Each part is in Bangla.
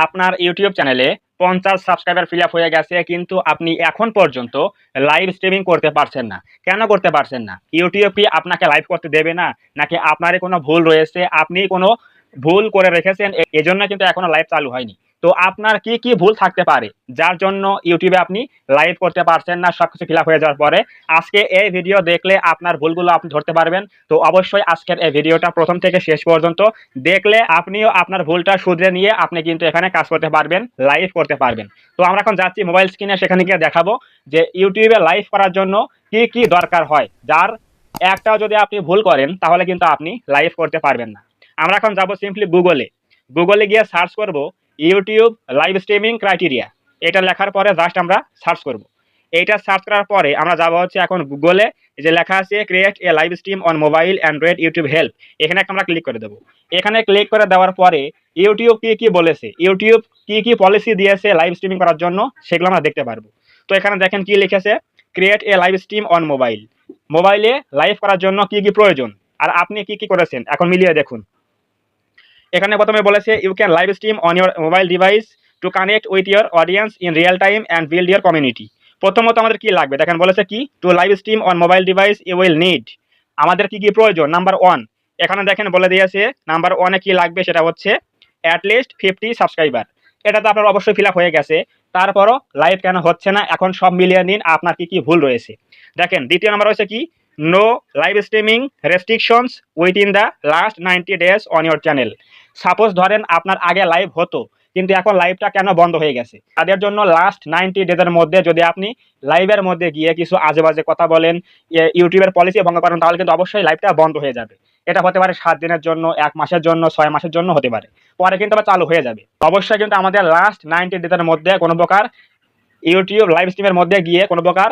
আপনার ইউটিউব চ্যানেলে 50 সাবস্ক্রাইবার ফিল আপ হয়ে গেছে, কিন্তু আপনি এখন পর্যন্ত লাইভ স্ট্রিমিং করতে পারছেন না। কেন করতে পারছেন না? ইউটিউব কি আপনাকে লাইভ করতে দেবে না, নাকি আপনারই কোনো ভুল রয়েছে, আপনি কোনো ভুল করে রেখেছেন, এজন্য কিন্তু এখনো লাইভ চালু হয়নি? তো আপনার কি কি ভুল থাকতে পারে যার জন্য ইউটিউবে আপনি লাইভ করতে পারছেন না সবকিছু ফিল আপ হয়ে যাওয়ার পরে? আজকে এই ভিডিও দেখলে আপনার ভুলগুলো আপনি ধরতে পারবেন। তো অবশ্যই আজকের এই ভিডিওটা প্রথম থেকে শেষ পর্যন্ত দেখলে আপনিও আপনার ভুলটা শুধরে নিয়ে আপনি কিন্তু এখানে কাজ করতে পারবেন, লাইভ করতে পারবেন। তো আমরা এখন যাচ্ছি মোবাইল স্ক্রিনে, সেখানে গিয়ে দেখাবো যে ইউটিউবে লাইভ করার জন্য কি কি দরকার হয়, যার একটাও যদি আপনি ভুল করেন তাহলে কিন্তু আপনি লাইভ করতে পারবেন না। আমরা এখন যাব সিম্পলি গুগলে গিয়ে সার্চ করব ইউটিউব লাইভ স্ট্রিমিং ক্রাইটেরিয়া। এটা লেখার পরে জাস্ট আমরা সার্চ করব। এইটা সার্চ করার পরে আমরা যাব হচ্ছে এখন গুগলে, যে লেখা আছে create a live stream on mobile Android YouTube help, এখানে আমরা ক্লিক করে দেবো। এখানে ক্লিক করে দেওয়ার পরে ইউটিউব কি কি বলেছে, ইউটিউব কি কি পলিসি দিয়েছে লাইভ স্ট্রিমিং করার জন্য, সেগুলো আমরা দেখতে পারবো। তো এখানে দেখেন কি লিখেছে, create a live stream on mobile. মোবাইলে লাইভ করার জন্য কি কি প্রয়োজন আর আপনি কি কি করেছেন এখন মিলিয়ে দেখুন। এখানে প্রথমে বলেছে you can live stream on your mobile device to connect with your audience in real time and build your community. প্রথমত আমাদের কি লাগবে দেখেন, বলেছে কি to live stream on mobile device you will need. আমাদের কি কি প্রয়োজন? নাম্বার ওয়ান, এখানে দেখেন বলে দিয়েছে নাম্বার ওয়ানে কি লাগবে, সেটা হচ্ছে অ্যাটলিস্ট 50 সাবস্ক্রাইবার। এটা তো আপনার অবশ্যই ফিল আপ হয়ে গেছে, তারপরও লাইভ কেন হচ্ছে না? এখন সব মিলিয়ে নিন আপনার কি কি ভুল রয়েছে। দেখেন দ্বিতীয় নাম্বার রয়েছে কি, no live streaming restrictions within the last 90 days on your channel. Suppose ধরেন আপনার আগে লাইভ হতো, কিন্তু এখন লাইভটা কেন বন্ধ হয়ে গেছে? তাদের জন্য লাস্ট 90 ডেজের মধ্যে যদি আপনি লাইভের মধ্যে গিয়ে কিছু আজে বাজে কথা বলেন, ইউটিউবের পলিসি ভঙ্গ করেন, তাহলে কিন্তু অবশ্যই লাইভটা বন্ধ হয়ে যাবে। এটা হতে পারে 7 দিনের জন্য, 1 মাসের জন্য, 6 মাসের জন্য হতে পারে, পরে কিন্তু আবার চালু হয়ে যাবে। অবশ্যই কিন্তু আমাদের লাস্ট 90 ডেজের মধ্যে কোনো প্রকার ইউটিউব লাইভ স্ট্রিমের মধ্যে গিয়ে কোনো প্রকার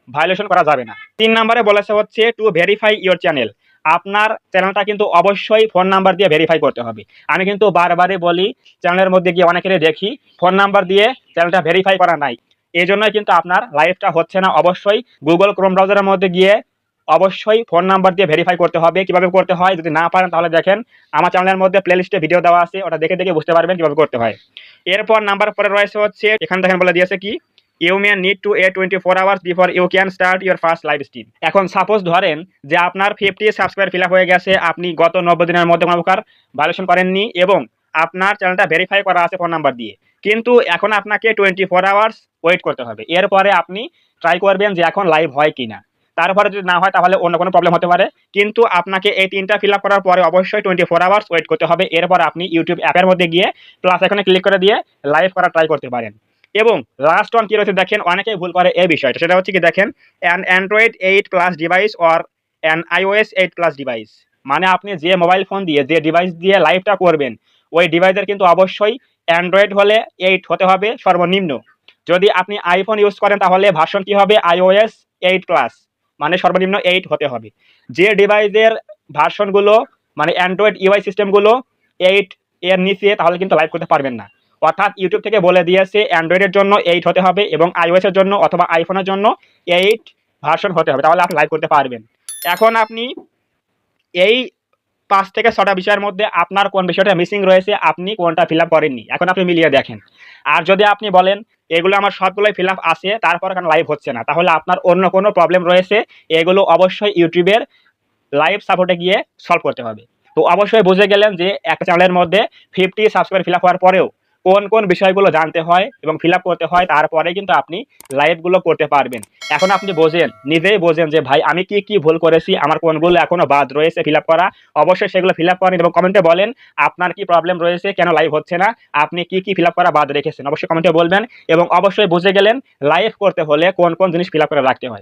ভায়োলেশন করা যাবে না। 3 নম্বরে বলেছে হচ্ছে টু ভেরিফাই ইউর চ্যানেল। আপনার চ্যানেলটা কিন্তু অবশ্যই ফোন নাম্বার দিয়ে ভেরিফাই করতে হবে। আমি কিন্তু বারবারই বলি, চ্যানেলের মধ্যে গিয়ে অনেকেরই দেখি ফোন নাম্বার দিয়ে চ্যানেলটা ভেরিফাই করা নাই, এই জন্যই কিন্তু আপনার লাইভটা হচ্ছে না। অবশ্যই গুগল ক্রোম ব্রাউজারের মধ্যে গিয়ে অবশ্যই ফোন নাম্বার দিয়ে ভেরিফাই করতে হবে। কিভাবে করতে হয় যদি না পারেন তাহলে দেখেন আমার চ্যানেলের মধ্যে প্লেলিস্টে ভিডিও দেওয়া আছে, ওটা দেখে দেখে বুঝতে পারবেন কিভাবে করতে হয়। এরপর নাম্বার পরে রয়েছে হচ্ছে, এখানে দেখেন বলে দিয়েছে কি you may need to a 24 hours before you can start your first live stream. এখন সাপোজ ধরেন যে আপনার 50 সাবস্ক্রাইবার ফিল আপ হয়ে গেছে, আপনি গত 90 দিনের মধ্যে কোনো প্রকার ভায়োলেশন করেননি এবং আপনার চ্যানেলটা ভেরিফাই করা আছে ফোন নাম্বার দিয়ে, কিন্তু এখন আপনাকে 24 আওয়ার্স ওয়েট করতে হবে। এরপরে আপনি ট্রাই করবেন যে এখন লাইভ হয় কিনা। তারপরে যদি না হয় তাহলে অন্য কোনো প্রবলেম হতে পারে, কিন্তু আপনাকে এই 3টা ফিল আপ করার পরে অবশ্যই 24 আওয়ার্স ওয়েট করতে হবে। এরপর আপনি ইউটিউব অ্যাপের মধ্যে গিয়ে প্লাস এখানে ক্লিক করে দিয়ে লাইভ করা ট্রাই করতে পারেন। এবং লাস্ট ওয়ান কি রয়েছে দেখেন, অনেকেই ভুল করে এই বিষয়টা, সেটা হচ্ছে কি দেখেন an Android 8+ device or an iOS 8+ device. মানে আপনি যে মোবাইল ফোন দিয়ে যে ডিভাইস দিয়ে লাইভটা করবেন, ওই ডিভাইসের কিন্তু অবশ্যই অ্যান্ড্রয়েড হলে 8 হতে হবে সর্বনিম্ন। যদি আপনি আইফোন ইউজ করেন তাহলে ভার্সন কি হবে iOS 8+, মানে সর্বনিম্ন 8 হতে হবে। যে ডিভাইসের ভার্সনগুলো মানে অ্যান্ড্রয়েড ইউআই সিস্টেমগুলো 8 এর নিচে, তাহলে কিন্তু লাইভ করতে পারবেন না। অর্থাৎ ইউটিউব থেকে বলে দিয়েছে অ্যান্ড্রয়েডের জন্য 8 হতে হবে এবং iOS এর জন্য অথবা আইফোনের জন্য 8 ভার্সন হতে হবে, তাহলে আপনি লাইভ করতে পারবেন। এখন আপনি এই 5 থেকে 6টা বিষয়ের মধ্যে আপনার কোন বিষয়টা মিসিং রয়েছে, আপনি কোনটা ফিল আপ করেননি, এখন আপনি মিলিয়ে দেখেন। আর যদি আপনি বলেন এগুলো আমার সবগুলোই ফিল আপ আছে তারপর কেন লাইভ হচ্ছে না, তাহলে আপনার অন্য কোনো প্রবলেম রয়েছে। এগুলো অবশ্যই ইউটিউবের লাইভ সাপোর্টে গিয়ে সলভ করতে হবে। তো অবশ্যই বুঝে গেলেন যে একটা চ্যানেলের মধ্যে 50 সাবস্ক্রাইবার ফিল আপ হওয়ার পরেও কোন কোন বিষয়গুলো জানতে হয় এবং ফিল আপ করতে হয়, তারপরে কিন্তু আপনি লাইভগুলো করতে পারবেন। এখন আপনি বোঝেন, নিজেই বোঝেন যে ভাই আমি কি কি ভুল করেছি, আমার কোনগুলো এখনো বাদ রয়েছে ফিল আপ করা। অবশ্যই সেগুলো ফিল আপ করেন এবং কমেন্টে বলেন আপনার কি প্রবলেম রয়েছে, কেন লাইভ হচ্ছে না, আপনি কি কি ফিল আপ করা বাদ রেখেছেন, অবশ্যই কমেন্টে বলবেন। এবং অবশ্যই বুঝে গেলেন লাইভ করতে হলে কোন কোন জিনিস ফিল আপ করে রাখতে হয়।